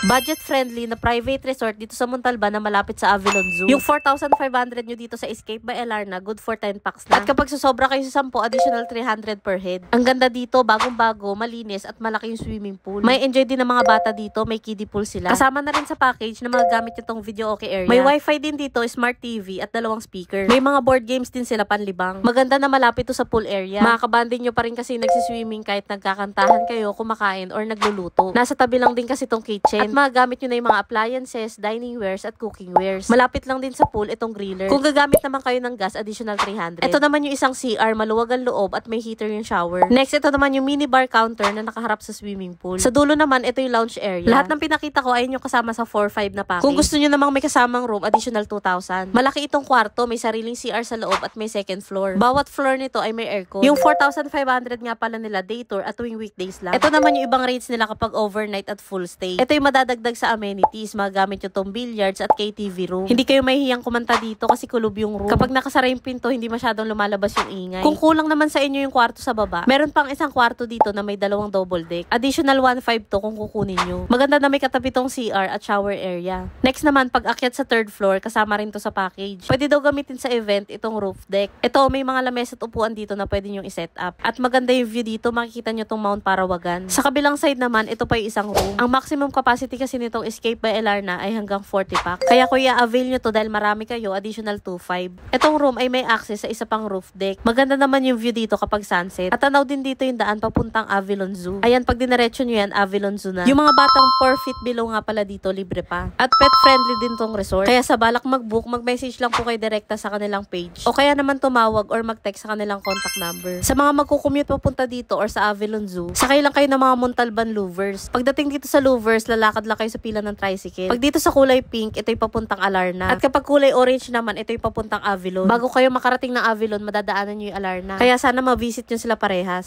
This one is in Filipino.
Budget-friendly na private resort dito sa Montalban na malapit sa Avilon Zoo. Yung 4,500 nyo dito sa Escape by Elarna, good for 10 packs na. At kapag susobra kayo sa 10, additional 300 per head. Ang ganda dito, bagong-bago, malinis at malaki yung swimming pool. May enjoy din ng mga bata dito, may kiddie pool sila. Kasama na rin sa package na magagamit nyo tong video okay area. May wifi din dito, smart TV at 2 speaker. May mga board games din sila panlibang. Maganda na malapit to sa pool area. Makakabanding nyo pa rin kasi nagsiswimming kahit nagkakantahan kayo, kumakain or nagluluto. Nasa tabi lang din kasi tong kitchen. At magagamit nyo na yung mga appliances, dining wares at cooking wares. Malapit lang din sa pool itong griller. Kung gagamit naman kayo ng gas, additional 300. Ito naman yung isang CR, maluwag ang loob at may heater yung shower. Next, ito naman yung mini bar counter na nakaharap sa swimming pool. Sa dulo naman, ito yung lounge area. Lahat ng pinakita ko ay yung kasama sa 4-5 na package. Kung gusto nyo namang may kasamang room, additional 2,000. Malaki itong kwarto, may sariling CR sa loob at may second floor. Bawat floor nito ay may aircon. Yung 4,500 nga pala nila day tour at tuwing weekdays lang. Ito naman yung ibang rates nila kapag overnight at full stay. Ito yung madadagdag sa amenities, magagamit nyo tong billiards at KTV room. Hindi kayo mahihiyang kumanta dito kasi kulob yung room. Kapag nakasara yung pinto, hindi masyadong lumalabas yung ingay. Kung kulang naman sa inyo yung kwarto sa baba, meron pang isang kwarto dito na may 2 double deck. Additional 1,500 to kung kukunin nyo. Maganda na may katabi tong CR at shower area. Next naman, pag akyat sa 3rd floor, kasama rin to sa package. Pwede daw gamitin sa event itong roof deck. Ito, may mga lamesa at upuan dito na pwede nyo i-set up. At maganda yung view dito, makikita nyo tong Mount Parawagan. Sa kabilang side naman, ito pa yung isang room. Ang maximum capacity kasi nitong Escape by Elarna ay hanggang 40 packs. Kaya kung i-avail nyo to dahil marami kayo, additional 2,500. Itong room ay may access sa isa pang roof deck. Maganda naman yung view dito kapag sunset. At tanaw din dito yung daan papuntang Avilon Zoo. Ayan, pag diniretso nyo yan, Avilon Zoo na. Yung mga batang 4 feet below nga pala dito, libre pa. At pet friendly din tong resort. Kaya sa balak mag-book, mag-message lang po kayo direkta sa kanilang page. O kaya naman tumawag or mag-text sa kanilang contact number. Sa mga magkukommute papunta dito or sa Avilon Zoo, sakay lang kayo ng mga Montalban Louvers. Pagdating dito sa Louvers, lalakad lang kayo sa pila ng tricycle. Pag dito sa kulay pink, ito'y papuntang Alarna. At kapag kulay orange naman, ito'y papuntang Avilon. Bago kayo makarating ng Avilon, madadaanan nyo yung Alarna. Kaya sana ma-visit nyo sila parehas.